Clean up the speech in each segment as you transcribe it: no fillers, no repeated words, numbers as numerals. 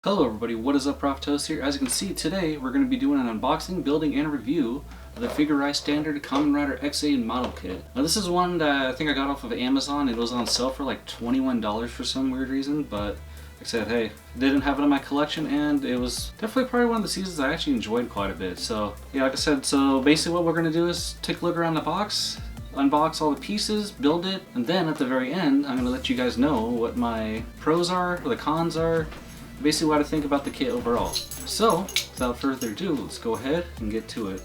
Hello everybody, what is up? Prof Toast here. As you can see, today we're going to be doing an unboxing, building, and review of the Figure Standard Kamen Rider XA model kit. Now this is one that I think I got off of Amazon. It was on sale for like $21 for some weird reason, but like I said, hey, didn't have it in my collection, and it was definitely probably one of the seasons I actually enjoyed quite a bit. So yeah, like I said, so basically what we're going to do is take a look around the box, unbox all the pieces, build it, and then at the very end, I'm going to let you guys know what my pros are, or the cons are, basically what I think about the kit overall. So, without further ado, let's go ahead and get to it.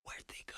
Where'd they go?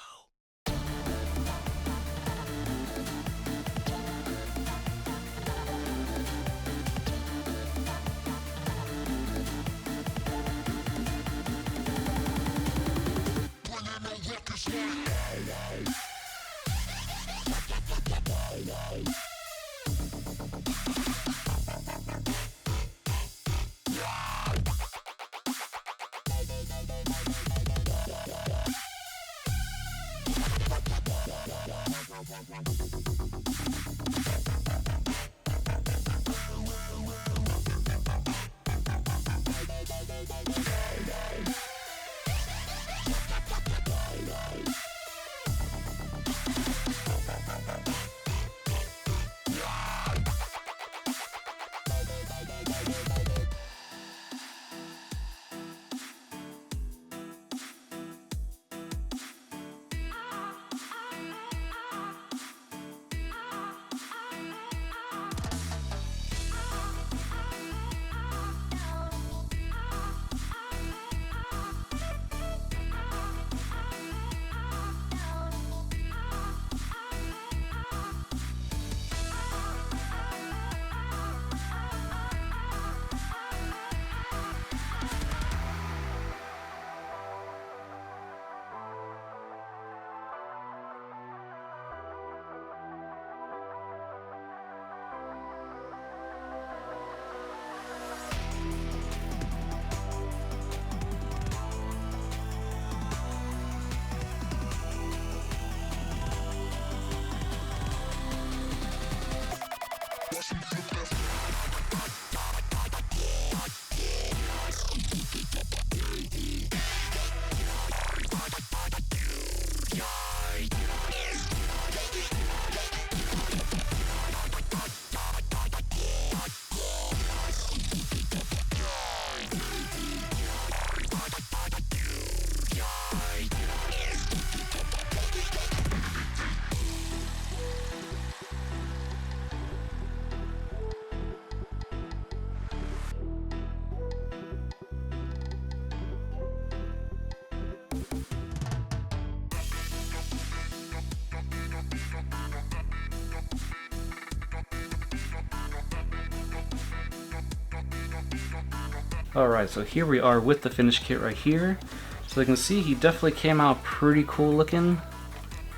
Alright, so here we are with the finished kit right here. So you can see he definitely came out pretty cool looking.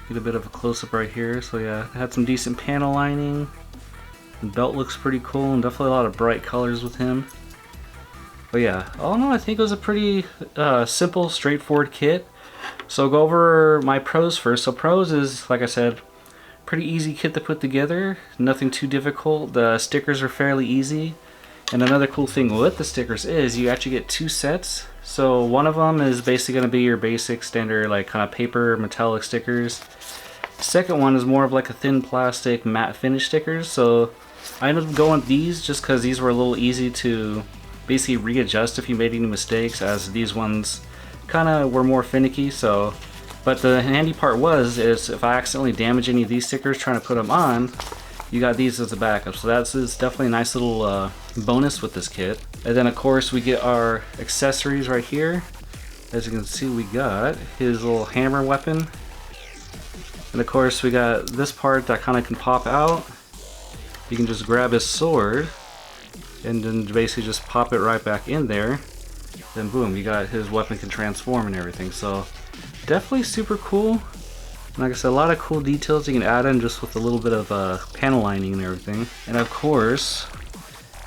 Get a bit of a close-up right here. So yeah, it had some decent panel lining. The belt looks pretty cool and definitely a lot of bright colors with him. But yeah, all in all, I think it was a pretty simple, straightforward kit. So I'll go over my pros first. So pros is, like I said, pretty easy kit to put together. Nothing too difficult. The stickers are fairly easy. And another cool thing with the stickers is you actually get 2 sets. So one of them is basically going to be your basic standard like kind of paper metallic stickers. The second one is more of like a thin plastic matte finish stickers. So I ended up going with these just because these were a little easy to basically readjust if you made any mistakes, as these ones kind of were more finicky. So, but the handy part is if I accidentally damage any of these stickers trying to put them on, you got these as a backup. So that's definitely a nice little bonus with this kit. And then of course we get our accessories right here. As you can see, we got his little hammer weapon. And of course we got this part that kind of can pop out. You can just grab his sword and then basically just pop it right back in there. Then boom, you got his weapon can transform and everything. So definitely super cool. And like I said, a lot of cool details you can add in just with a little bit of panel lining and everything. And of course,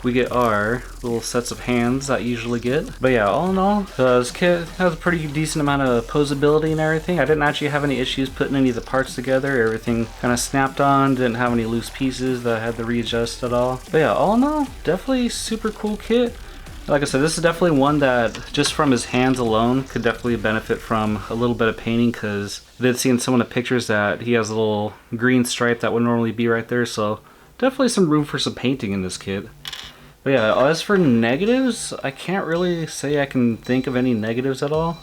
we get our little sets of hands that you usually get. But yeah, all in all, this kit has a pretty decent amount of posability and everything. I didn't actually have any issues putting any of the parts together. Everything kind of snapped on, didn't have any loose pieces that I had to readjust at all. But yeah, all in all, definitely super cool kit. Like I said, this is definitely one that just from his hands alone could definitely benefit from a little bit of painting, because I did see in some of the pictures that he has a little green stripe that would normally be right there, so definitely some room for some painting in this kit. But yeah, as for negatives, I can't really say I can think of any negatives at all.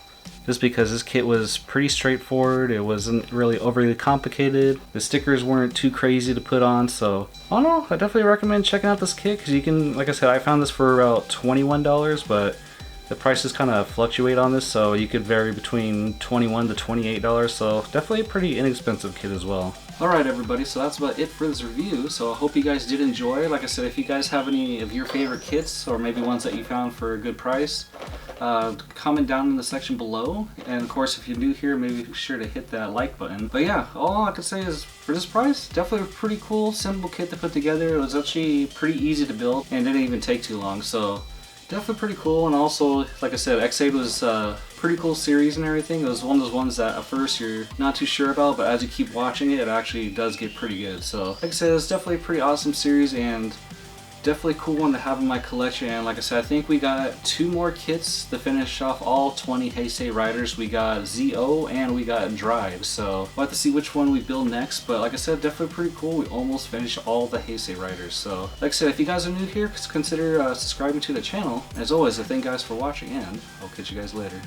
Just because this kit was pretty straightforward, it wasn't really overly complicated, the stickers weren't too crazy to put on, so I don't know, I definitely recommend checking out this kit, because you can, like I said, I found this for about $21, but the prices kind of fluctuate on this, so you could vary between $21 to $28, so definitely a pretty inexpensive kit as well. Alright everybody, so that's about it for this review, so I hope you guys did enjoy. Like I said, if you guys have any of your favorite kits, or maybe ones that you found for a good price, comment down in the section below. And of course, if you're new here, maybe be sure to hit that like button. But yeah, all I can say is, for this price, definitely a pretty cool, simple kit to put together. It was actually pretty easy to build, and didn't even take too long, so definitely pretty cool. And also, like I said, X8 was a pretty cool series and everything. It was one of those ones that at first you're not too sure about, but as you keep watching it, it actually does get pretty good. So like I said, it's definitely a pretty awesome series, and definitely a cool one to have in my collection. And like I said, I think we got 2 more kits to finish off all 20 Heisei riders. We got ZO and we got Drive, so we'll have to see which one we build next. But like I said, definitely pretty cool. We almost finished all the Heisei riders. So like I said, if you guys are new here, consider subscribing to the channel. As always, I thank you guys for watching, and I'll catch you guys later.